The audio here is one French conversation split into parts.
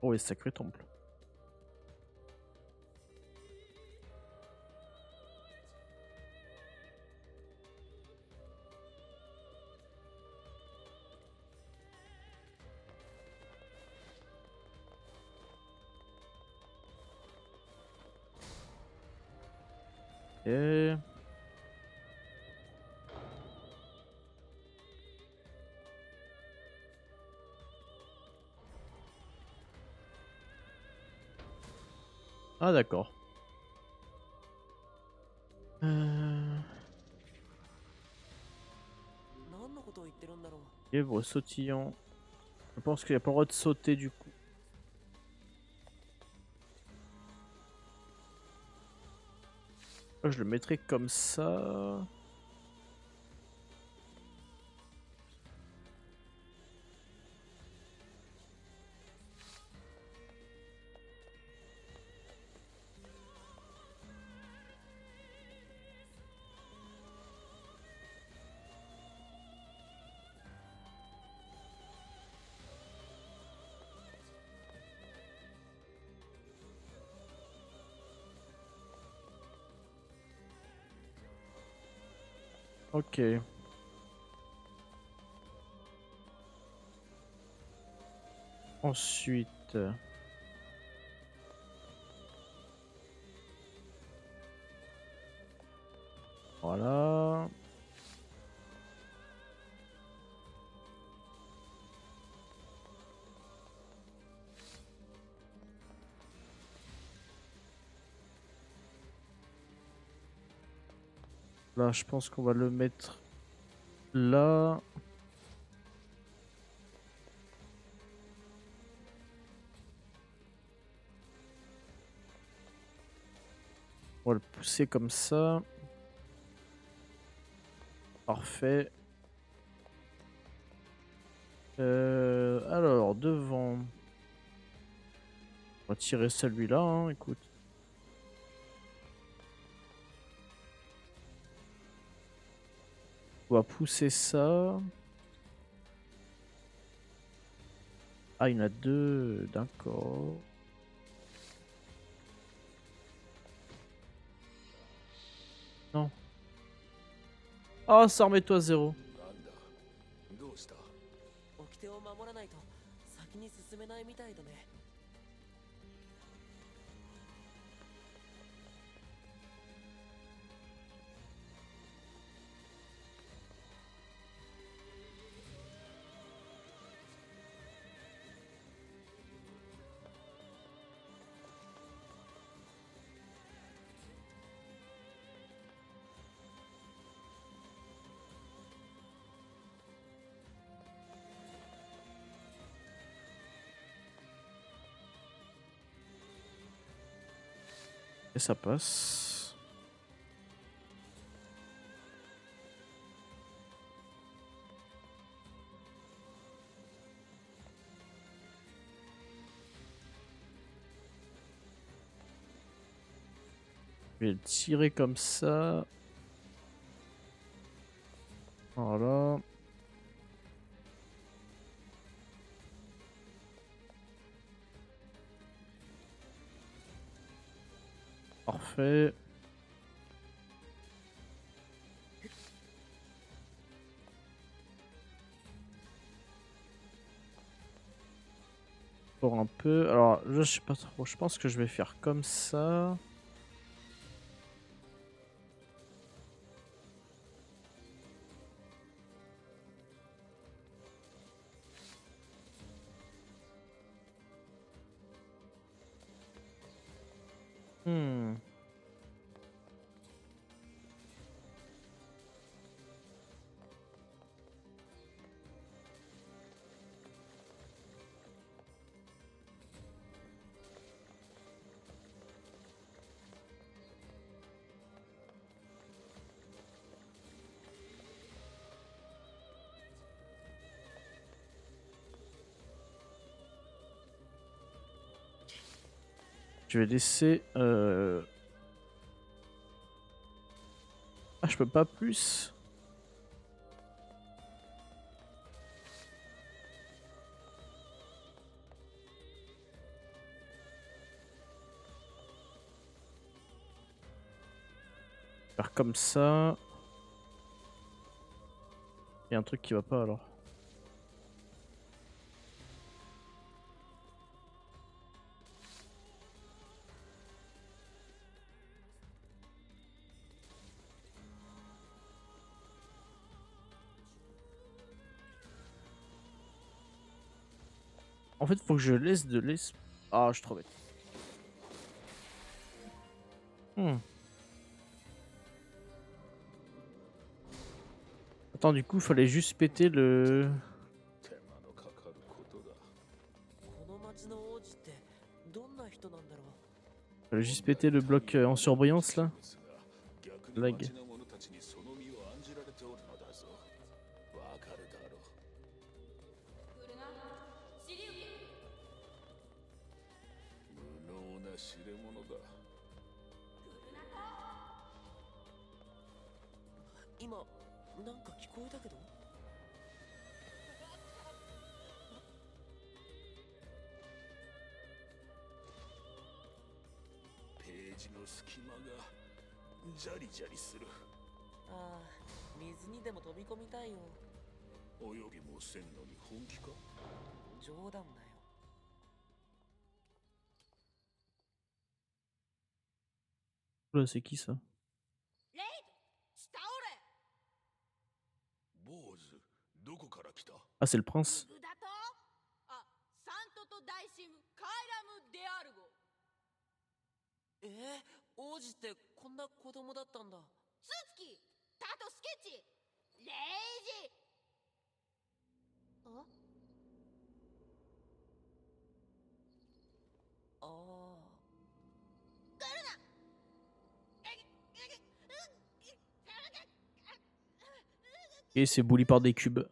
Oh, et sacré temple. Et... Ah d'accord. Lièvre sautillant. Je pense qu'il n'y a pas le droit de sauter du coup. Moi, je le mettrais comme ça. Ok. Ensuite... Voilà. Là, je pense qu'on va le mettre là. On va le pousser comme ça. Parfait. Alors, devant. On va tirer celui-là, hein, écoute. On va pousser ça. Ah, il y en a deux. D'accord. Non. Ah, ça remet-toi à zéro. なんだどうした？掟を守らないと先に進めないみたいだね。Et ça passe. Je vais le tirer comme ça. Voilà. Parfait. Pour un peu. Alors, je sais pas trop. Je pense que je vais faire comme ça. Hmm. Je vais laisser... Ah, je peux pas plus. Faire comme ça. Il y a un truc qui va pas alors. En fait, faut que je laisse de l'espace. Ah, je suis trop bête. Attends, du coup, il fallait juste péter le. 手間のかかることだ。この町の王子ってどんな人なんだろう。 Fallait juste péter le bloc en surbrillance là. 逆に Lag. 町の者たちにその身を案じられておるのだぞ。わかるだろう。無能な知れ者だ。今なんか聞こえたけど。ページの隙間がジャリジャリする。ああ、水にでも飛び込みたいよ。泳ぎもせんのに本気か？冗談だよ。Oula, c'est qui ça? 坊主、どこから来た？ Ah, c'est le prince. グダとあ、サントと大神カイラムであるご。王子ってこんな子供だったんだ。スーツキタトスケッチレイジあああ。 Et c'est bouli par des cubes.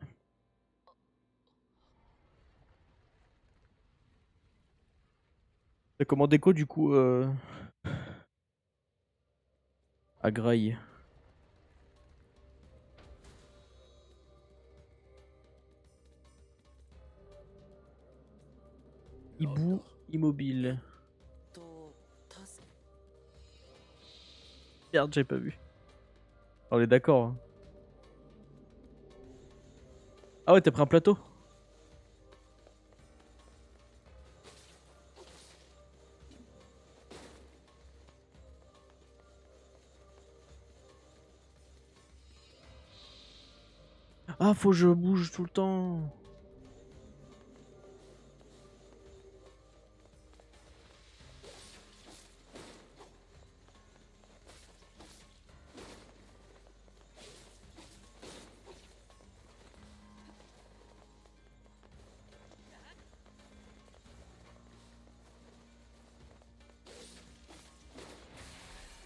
T'as commandé quoi du coup à Grail? Hibou immobile. と、助け。 Merde, j'avais pas vu. On est d'accord. Hein. Ah ouais, t'as pris un plateau? Ah, faut que je bouge tout le temps.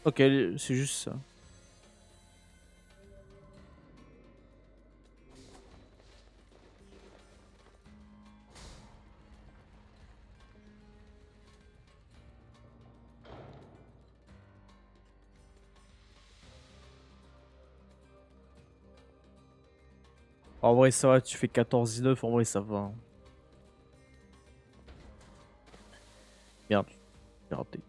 Ok, c'est juste ça. En vrai, ça va, tu fais 14-19, en vrai, ça va. Hein. Merde, j'ai raté.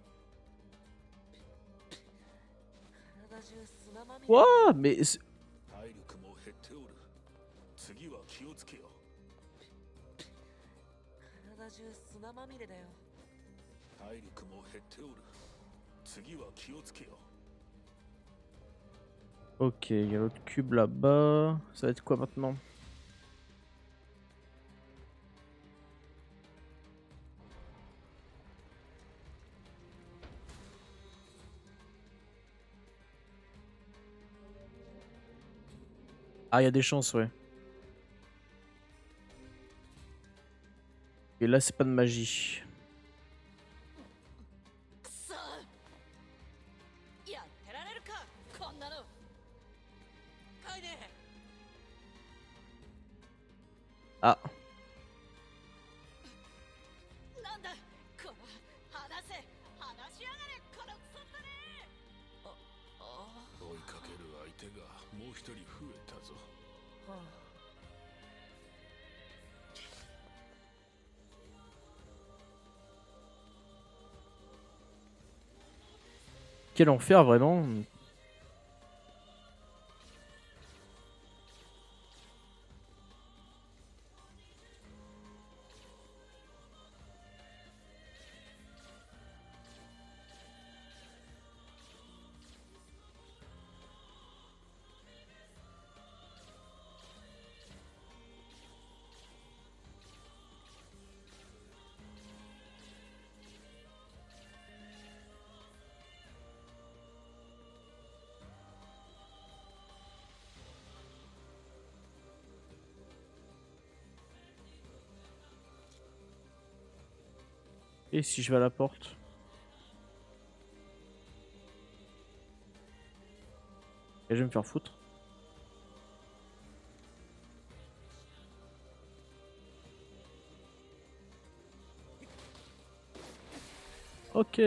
体中砂まみれ。 Ouah, mais... 体力も減っておる。次は気をつけよ。体中砂まみれだよ。体力も減っておる。次は気をつけよ。 Ok, il y a l'autre cube là-bas. Ça va être quoi maintenant? Ah, il y a des chances, ouais. Et là, c'est pas de magie. くそやってられるかこんなの。カイネ。 Ah, なんだこの話せ話しやがれこのクソったね。追いかける相手がもう一人増えたぞ。はあ。 quel enfer, vraiment. Et si je vais à la porte? Et je vais me faire foutre. Ok.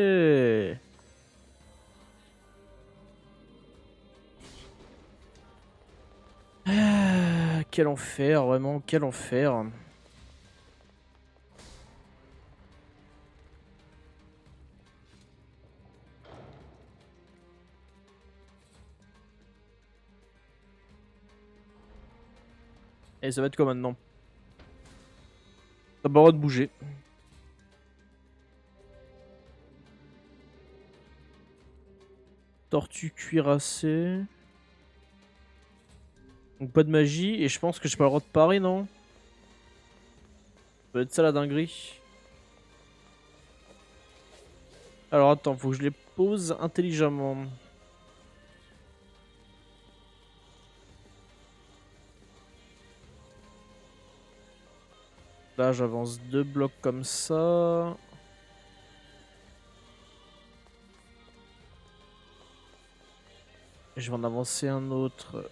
Ah, quel enfer, vraiment, quel enfer. Et ça va être quoi maintenant? T'as pas le droit de bouger. Tortue cuirassée. Donc pas de magie. Et je pense que j'ai pas le droit de parer, non? Ça doit être ça la dinguerie. Alors attends, faut que je les pose intelligemment. Là, j'avance 2 blocs comme ça. Et je vais en avancer un autre.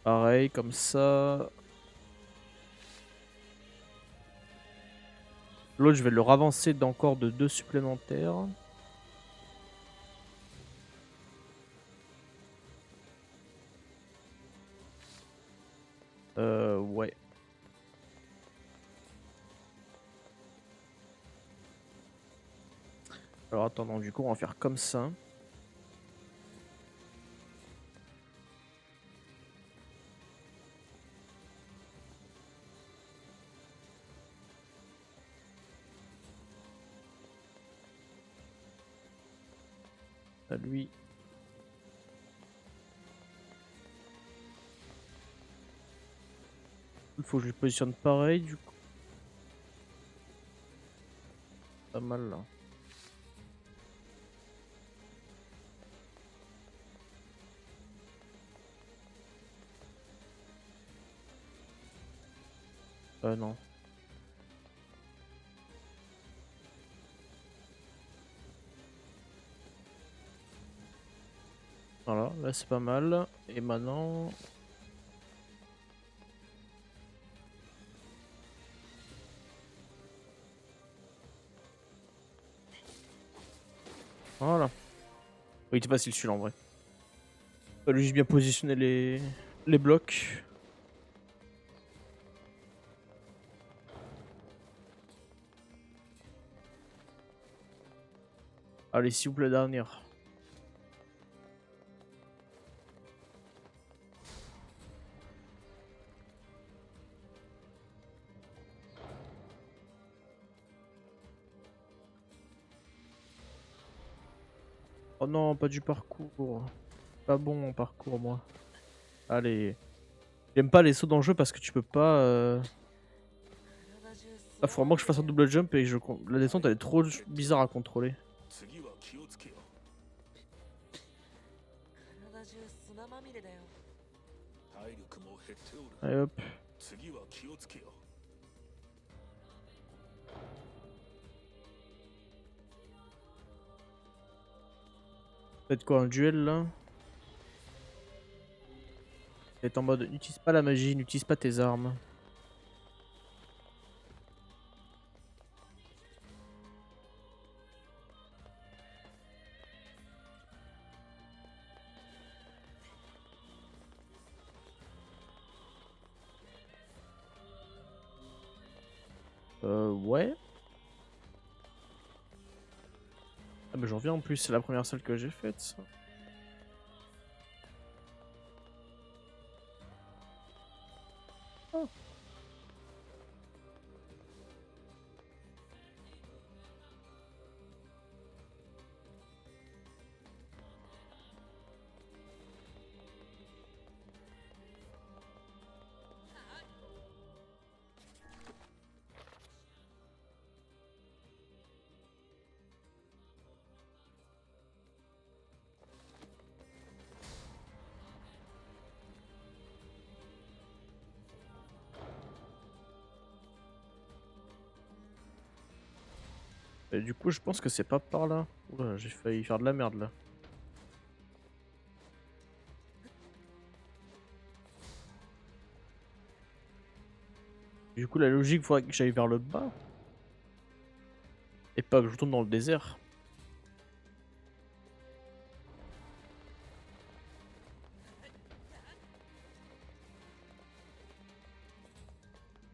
Pareil, comme ça. L'autre, je vais le ravancer d'encore de 2 supplémentaires. Ouais. Alors attends, donc, du coup, on va faire comme ça. À lui. Il faut que je le positionne pareil, du coup. Pas mal, là. Non. Voilà, là c'est pas mal. Et maintenant... Voilà. Oui, il était facile celui-là en vrai. Fallait juste bien positionner les blocs. Allez, s'il vous plaît, dernière. Oh non, pas du parcours. Pas bon mon parcours, moi. Allez. J'aime pas les sauts dans le jeu parce que tu peux pas... Ah, faut vraiment que je fasse un double jump et la descente elle est trop bizarre à contrôler. 次は気をつけよ。体中砂まみれだよ。体力も減っておる。 Allez hop. 次は気をつけよ。 Faites quoi, un duel là? C'est en mode n'utilise pas la magie, n'utilise pas tes armes. Ouais. Ah bah j'en reviens en plus, c'est la première salle que j'ai faite ça. Oh. Et du coup, je pense que c'est pas par là. Oula, j'ai failli faire de la merde là. Du coup, la logique, faudrait que j'aille vers le bas. Et pas que je tombe dans le désert.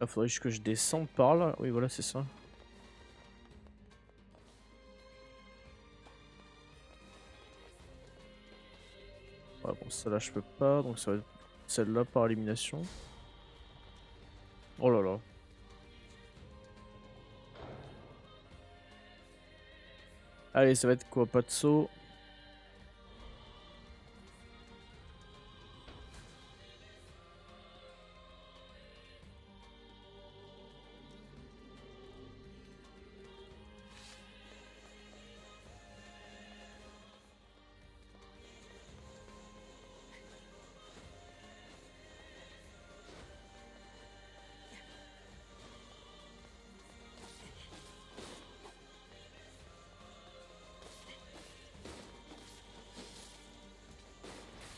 Il faudrait juste que je descende par là. Oui, voilà, c'est ça. Ouais, bon, celle-là, je peux pas. Donc, ça va être celle-là par élimination. Oh là là. Allez, ça va être quoi? Pas de saut.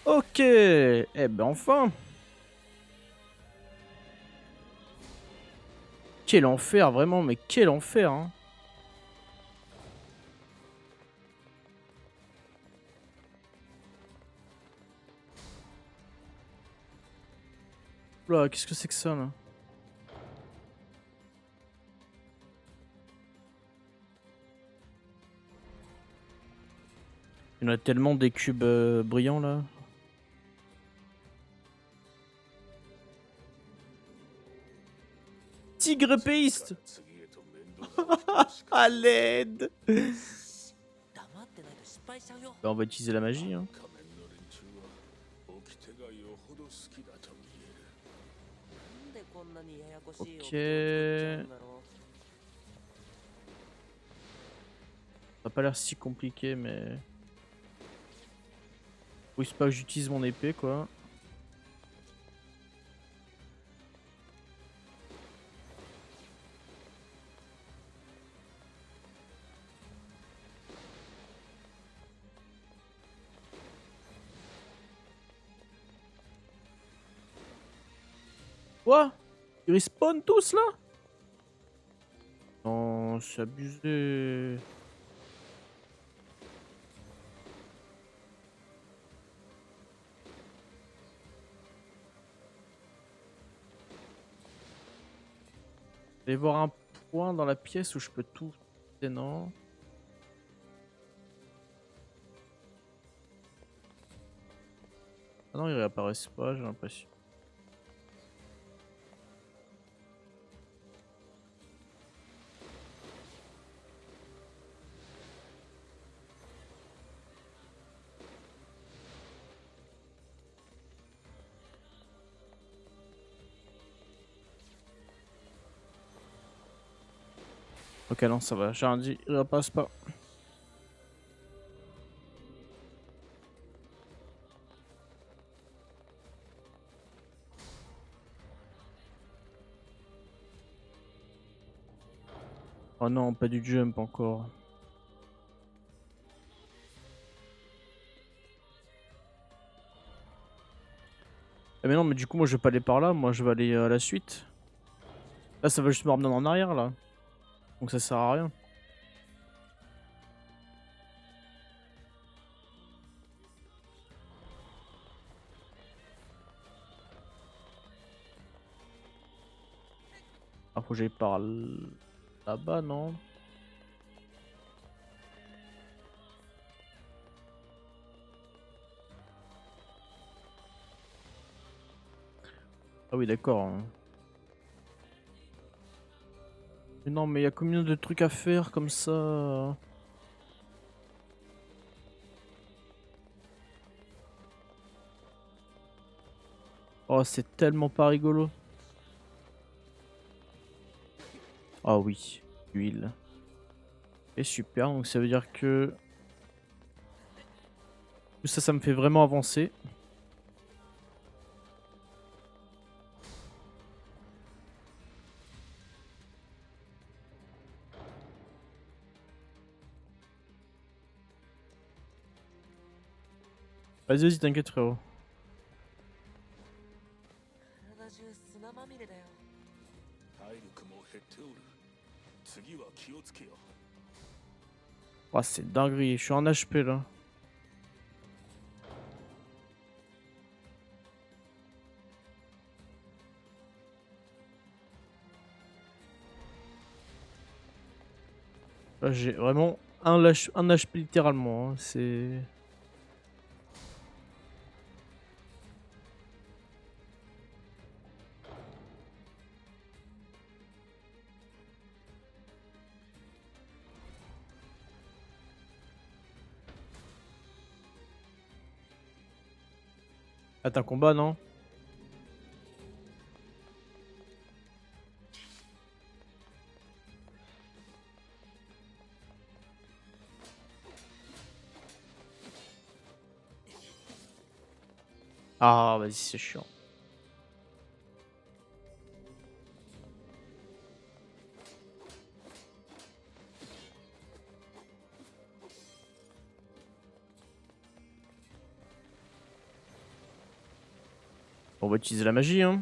Ok. Eh ben enfin. Quel enfer, vraiment, mais quel enfer, hein. Oula, qu'est-ce que c'est que ça, là? Il y en a tellement des cubes brillants, là. Tigre épéiste. 次へと面倒なことをしか À l'aide. 黙ってないと失敗しちゃうよ。 Bah, on va utiliser la magie, hein. 仮面の連中は掟がよほど好きだと見える。なんでこんなにややこしい Ok. 掟を作っちゃうんだろ Ça a pas l'air si compliqué, mais... Oui, c'est pas que j'utilise mon épée, quoi. Quoi? Ils respawnent tous, là? Non, c'est abusé. Je vais voir un point dans la pièce où je peux tout... Et non. Ah non, ils réapparaissent pas, j'ai l'impression. Ok, non, ça va. J'ai rien dit, il repasse pas. Oh non, pas du jump encore. Eh mais non, mais du coup, moi je vais pas aller par là, moi je vais aller à la suite. Là, ça va juste me ramener en arrière là. Donc ça sert à rien. Ah, faut que j'aille par là-bas, non? Ah oui, d'accord, hein. Mais non, mais il y a combien de trucs à faire comme ça? Oh, c'est tellement pas rigolo. Ah oui, huile. Et super, donc ça veut dire que... Ça me fait vraiment avancer. Vas-y, vas-y, t'inquiète, frérot. 体中砂まみれだよ。体力も減っておる。次は気をつけよ。 Oh, c'est dinguerie, je suis en HP là. Là, j'ai vraiment un HP littéralement. Hein. C'est. Ah, t'as un combat, non? Ah, vas-y, c'est chiant. On va utiliser la magie, hein.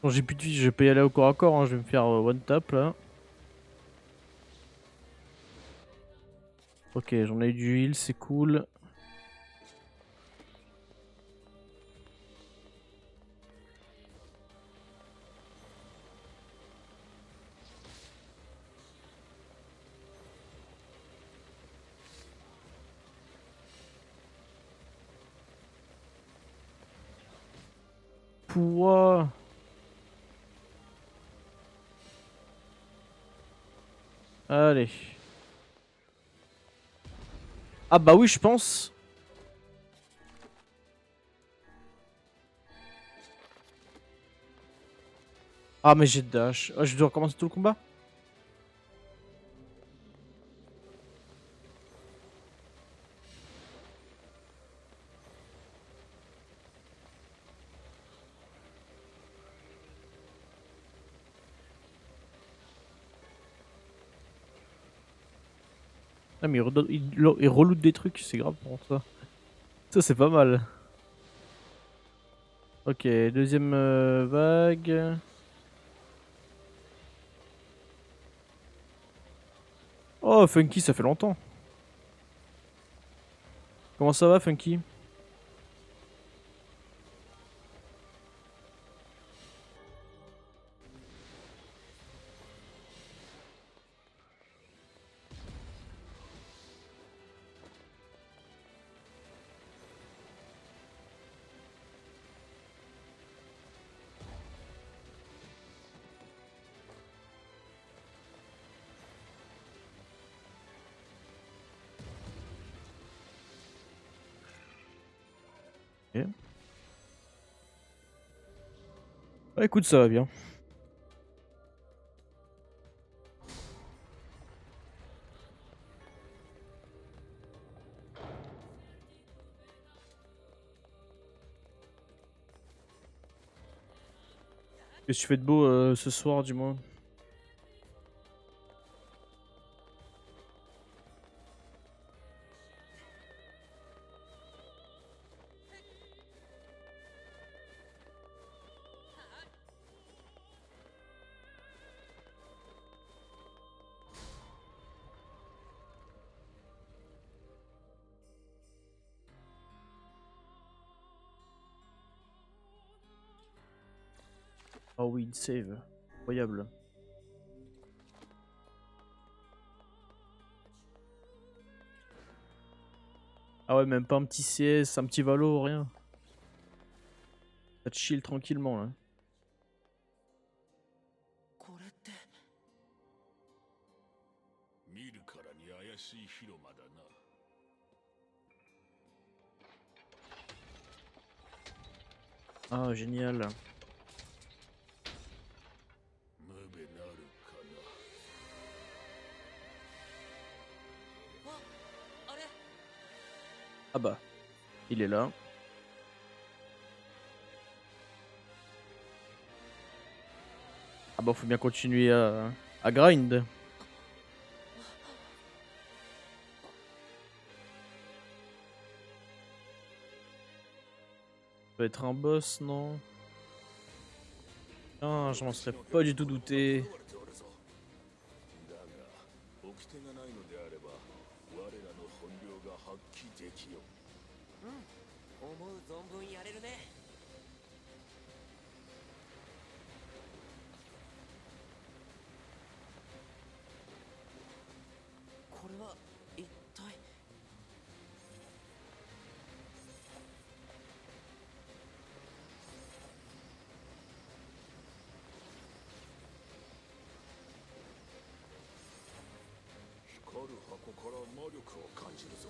Bon, j'ai plus de vie, je vais pas y aller au corps à corps, hein. Je vais me faire one tap là. Ok, j'en ai eu du heal, c'est cool. Pouah. Allez. Ah bah oui, je pense. Ah mais j'ai dash. Ah, je dois recommencer tout le combat? Ah mais il reloot des trucs, c'est grave pour ça. Ça c'est pas mal. Ok, deuxième vague. Oh Funky, ça fait longtemps. Comment ça va Funky? Ok. Bah écoute, ça va bien. Qu'est-ce que tu fais de beau ce soir, dis-moi? Oh oui, il save. Incroyable. Ah ouais, même pas un petit CS, un petit Valo, rien. Ça te chill tranquillement là. これって。見るからに怪しい広間だな。Ah, génial. ムベなるかな。あ、あれ。 Ah bah, il est là. Ah bah faut bien continuer à grind. Ça va être un boss, non? Ah, je m'en serais pas du tout douté. だが掟がないのであれば我らの本領が発揮できよう。思う存分やれるね。これは一体。光る箱から魔力を感じるぞ。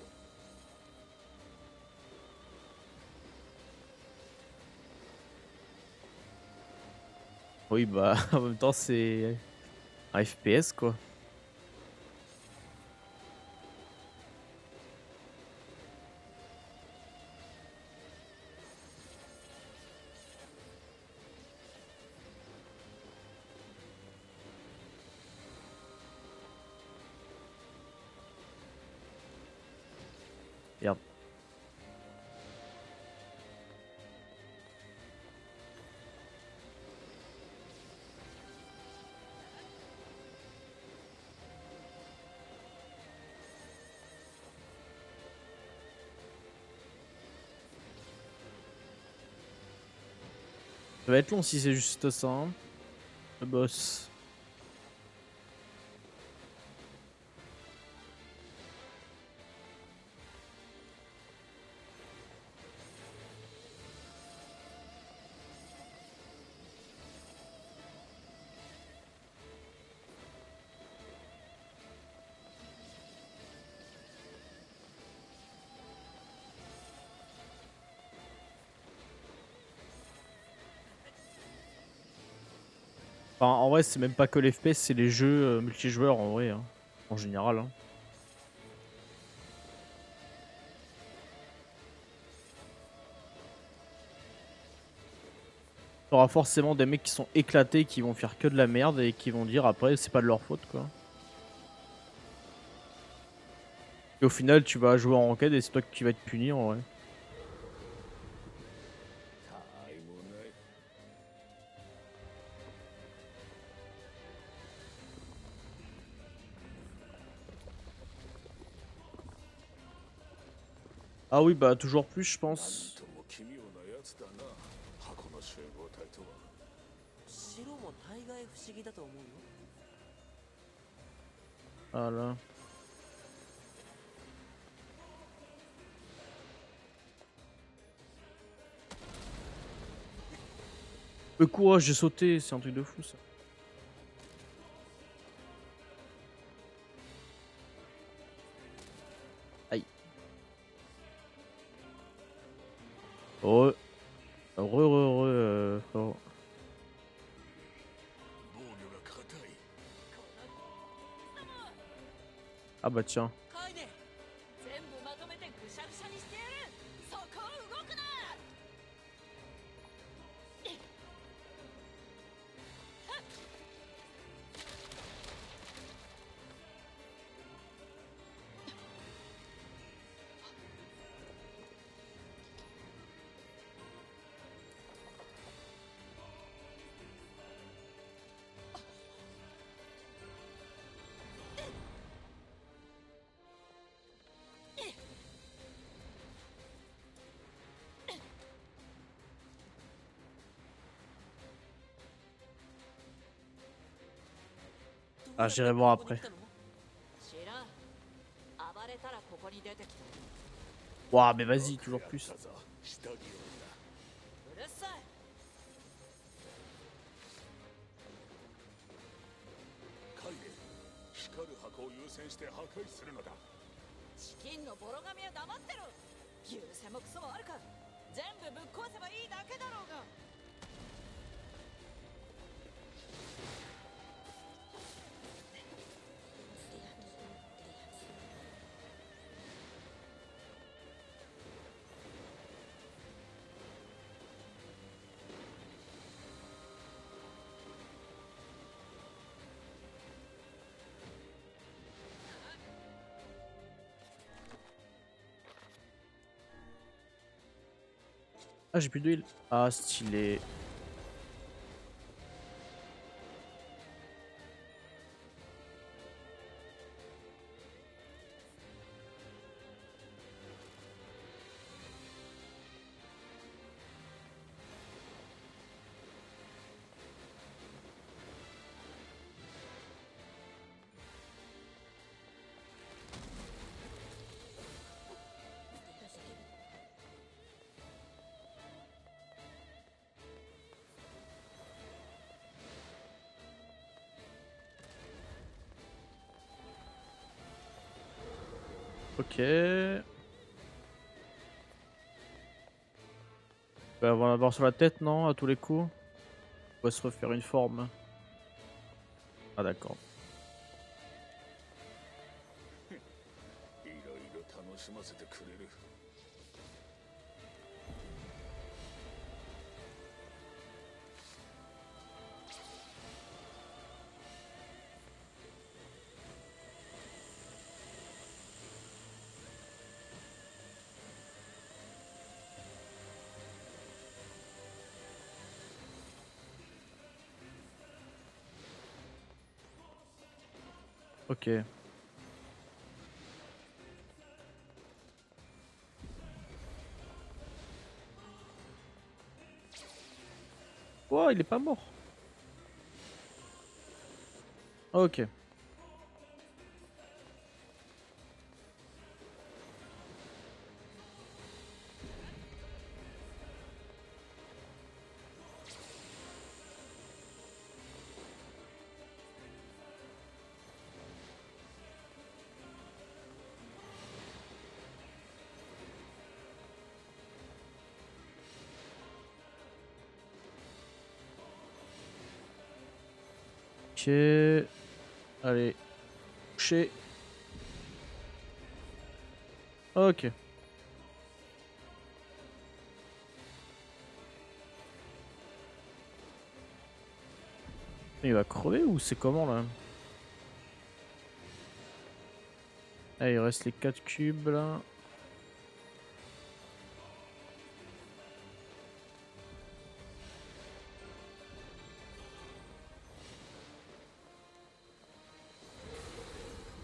Oui, bah en même temps, c'est un FPS quoi. Merde. Ça va être long si c'est juste ça, hein, le boss. Enfin, en vrai, c'est même pas que l'FPS, c'est les jeux multijoueurs en vrai, hein, en général. Hein. T'auras forcément des mecs qui sont éclatés, qui vont faire que de la merde et qui vont dire après c'est pas de leur faute quoi. Et au final, tu vas jouer en ranked et c'est toi qui vas être puni en vrai. たわいもない。Ah oui, bah toujours plus, je なん pense. とも奇妙なやつだな。箱の集合体とは。白も大概不思議だと思うよ。 Voilà. Le courage, j'ai sauté, c'est un truc de fou ça. Aïe. Heureux. Heureux. 防御が硬い。 Ah bah tiens. カイネ全部まとめてぐしゃぐしゃにしてやる。そこを動くな。Ah, j'irai voir après. 知らん。暴れたらここに出てきた。Ouah, mais vas-y, toujours やっ plus. たぞ下着女。うるさい。カイデ光る箱を優先して破壊するのだ。チキンのボロ髪は黙ってろ。許せもクソもあるか。全部ぶっ壊せばいいだけだろうが。Ah, j'ai plus d'huile. Ah, stylé. Ok. On va avoir l'avoir sur la tête, non? À tous les coups. On va se refaire une forme. Ah, d'accord. いろいろ楽しませてくれる。Ok. Oh, il est pas mort. Ok. Ok. Allez. Coucher. Ok. Il va crever ou c'est comment là? Ah, il reste les 4 cubes là.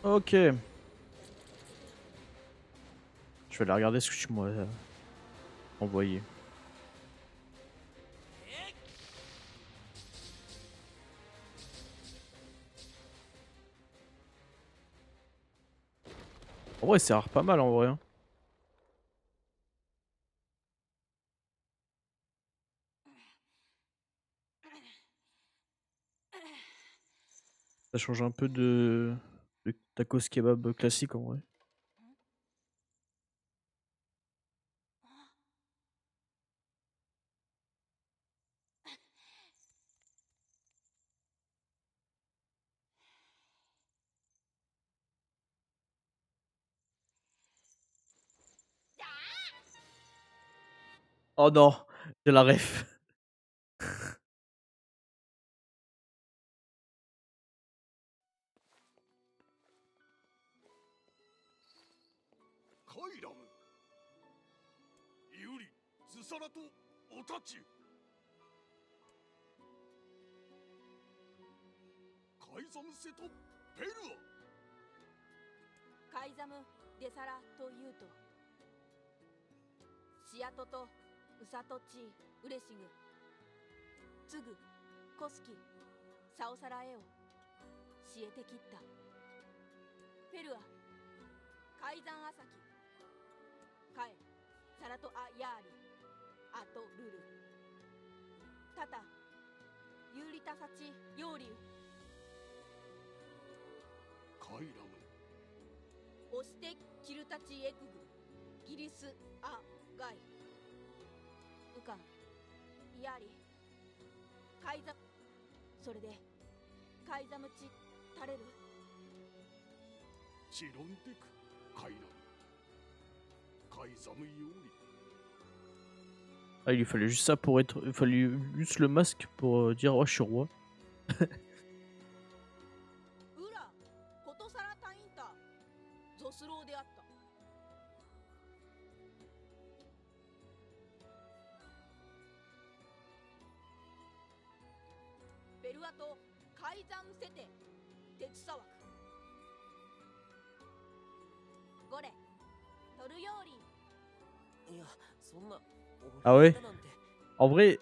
Ok. Je vais aller regarder ce que tu m'as envoyé. En vrai, ça a l'air pas mal en vrai, hein. Ça change un peu de tacos kebab classique en vrai. 'Oh non! J'ai la ref. カイラム、ユリ、ズサラとオタチ。カイザムセとペルカイザム・デサラというとシアトとウサトチ・ウレシグツグ・コスキ・サオサラエオシエテキッタペルアカイザンアサキカエサラトアヤーリアトルルタタユーリタサチヨーリウア。カイラム、オシテキルタチエクグギリスアガイウカンヤーリカイザそれでカイザムチタレルチロンテク、カイラム、カイザムヨーリ。 Ah, il lui fallait juste ça pour être. Il fallait juste le masque pour dire oh, je suis roi. ウラコトサラタインタゾ ゾスローであった。と改ざんせて手伝わくゴレトルヨーリンいや、そんな。 Ah ouais? 俺なんて En vrai,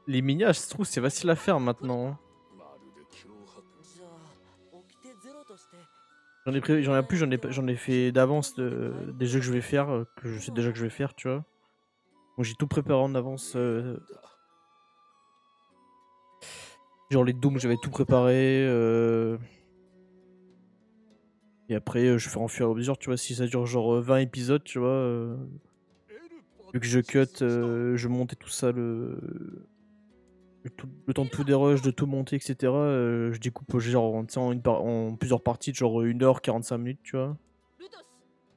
les miniages, je trouve c'est facile à faire maintenant. Hein. まるで脅迫じゃあ、掟ゼロとして。 J'en ai plus, j'en ai fait d'avance des jeux que je vais faire, que je sais déjà que je vais faire, tu vois. Donc j'ai tout préparé en avance. だ Genre les dooms, j'avais tout préparé. Et après, je fais en fur et à mesure, tu vois. Si ça dure genre 20 épisodes, tu vois. Vu que je cut, je monte et tout ça, le temps de tout dérush, de tout monter, etc. Je découpe genre tu sais, en plusieurs parties, de genre 1h, 45 minutes, tu vois. ルトス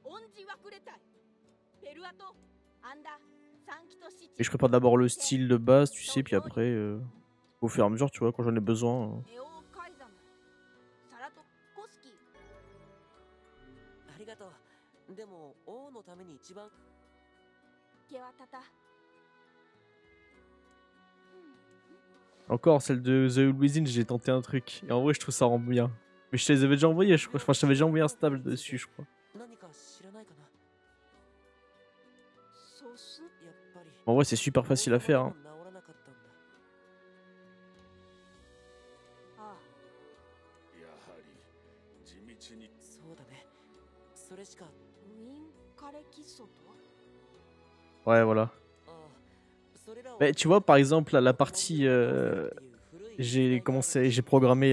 オンジワクレタイペルアトアンダサンキトシチ Et je prépare d'abord le style de base, tu sais, puis après, au fur et à mesure, tu vois, quand j'en ai besoin. ネオカイザムサラトコスキありがとう。でも、王のために一番。ケワタタ Encore celle de The Evil Within, j'ai tenté un truc. Et en vrai, je trouve ça rend bien. Mais je te les avais déjà envoyés, je crois. Enfin, je t'avais déjà envoyé un stable dessus, je crois. 何か知らないかな。ソスやっぱり。 En vrai, c'est super facile à faire. Hein. 治らなかったんだ。ああやはり地道にそうだね。それしか。ウィンカレキッソと Ouais, voilà. ああ、それらを Mais tu vois, par exemple, à la partie. J'ai programmé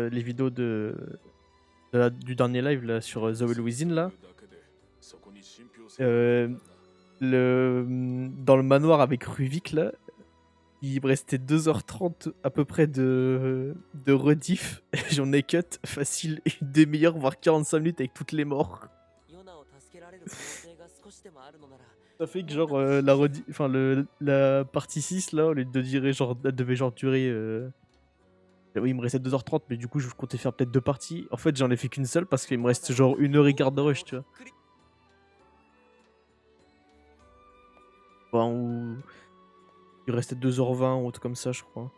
les vidéos du dernier live là, sur The Evil Within là. だけでそこに信憑性があるんだ Dans le manoir avec Ruvik là, il me restait 2h30 à peu près de rediff. J'en ai cut facile une demi-heure, voire 45 minutes avec toutes les morts. ヨナを助けられる可能性が少しでもあるのなら。 Ça fait que genre la partie 6 là, au lieu de durer genre, elle devait genre durer... Oui, il me restait 2h30, mais du coup je comptais faire peut-être deux parties. En fait, j'en ai fait qu'une seule parce qu'il me reste genre 1h15 de rush, tu vois. Enfin, ou... Il restait 2h20 ou un truc comme ça, je crois.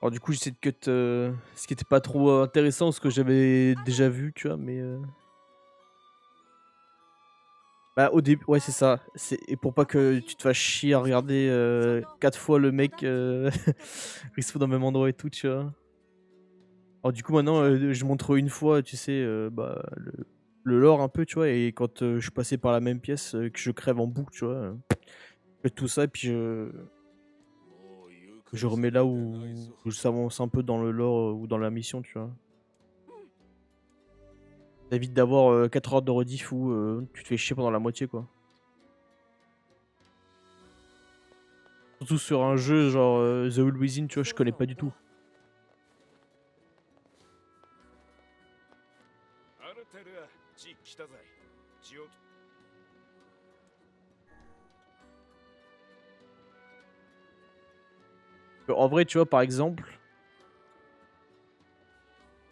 Alors du coup, j'essaie de cut ce qui était pas trop intéressant, ce que j'avais déjà vu, tu vois, mais... Bah au début, ouais c'est ça. Et pour pas que tu te fasses chier à regarder 4 fois le mec respawn dans le même endroit et tout, tu vois. Alors du coup maintenant, je montre une fois, tu sais, bah, le lore un peu, tu vois, et quand je suis passé par la même pièce, que je crève en boucle, tu vois, je fais tout ça, et puis je remets là où ça avance un peu dans le lore ou dans la mission, tu vois. Ça évite d'avoir 4 heures de rediff où tu te fais chier pendant la moitié, quoi. Surtout sur un jeu genre The Evil Within, tu vois, je connais pas du tout. アルテルア地来たぜ血を En vrai, tu vois, par exemple,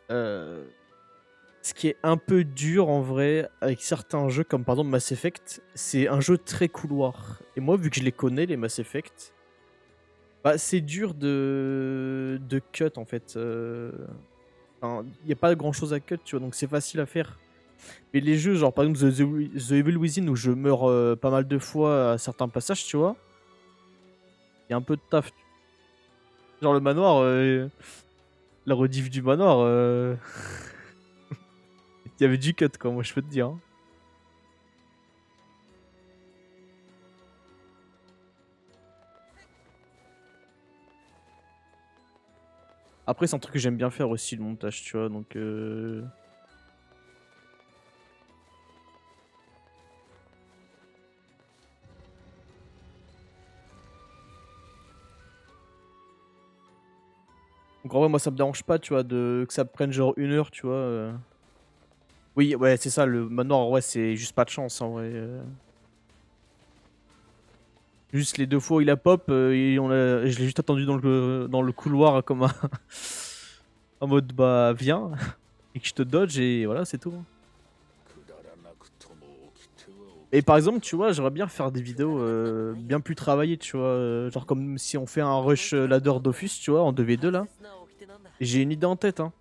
ce qui est un peu dur en vrai avec certains jeux, comme par exemple Mass Effect, c'est un jeu très couloir. Et moi, vu que je les connais, les Mass Effect, bah, c'est dur de cut en fait. Il n'y a pas grand chose à cut, tu vois, donc c'est facile à faire. Mais les jeux, genre par exemple The Evil Within, où je meurs pas mal de fois à certains passages, tu vois, il y a un peu de taf. Genre le manoir, la rediff du manoir, il y avait du cut quoi, moi je peux te dire. Hein. Après c'est un truc que j'aime bien faire aussi le montage, tu vois, donc... Donc en vrai moi ça me dérange pas, tu vois, que ça prenne genre 1 heure, tu vois. Oui, ouais c'est ça, le manoir, ouais c'est juste pas de chance en vrai. Juste les 2 fois où il a pop, et je l'ai juste attendu dans le couloir comme un... en mode bah viens, et que je te dodge et voilà c'est tout. くだらなくとも起きては Et par exemple, tu vois, j'aimerais bien faire des vidéos bien plus travaillées, tu vois. Genre comme si on fait un rush ladder Dofus, tu vois, en 2v2 là. J'ai une idée en tête, hein.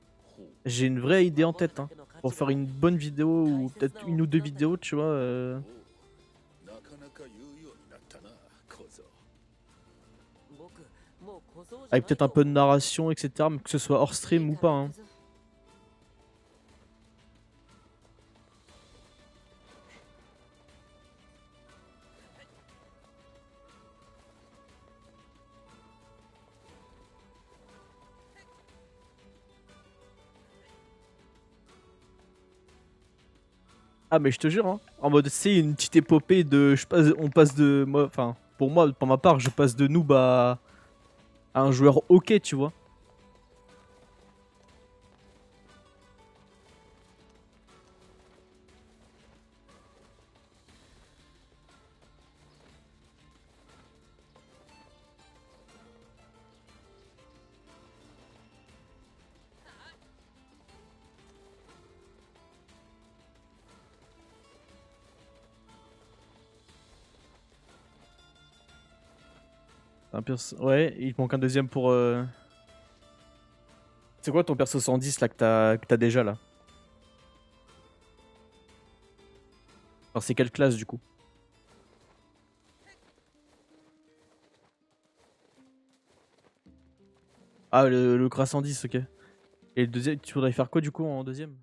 J'ai une vraie idée en tête, hein. Pour faire une bonne vidéo ou peut-être une ou deux vidéos, tu vois. なかなか言うようになったな小僧。 僕もう小僧じゃない Avec peut-être un と peu de narration, etc. Mais que ce soit hors stream ou pas, hein. Ah mais je te jure, hein. En mode c'est une petite épopée de, on passe de, moi, enfin pour moi, pour ma part, je passe de noob à un joueur ok, tu vois. Un ouais, il te manque un deuxième pour. C'est quoi ton perso 110 là que t'as déjà là? Alors c'est quelle classe du coup? Ah le Gras 110, ok. Et le deuxième, tu voudrais faire quoi du coup en deuxième?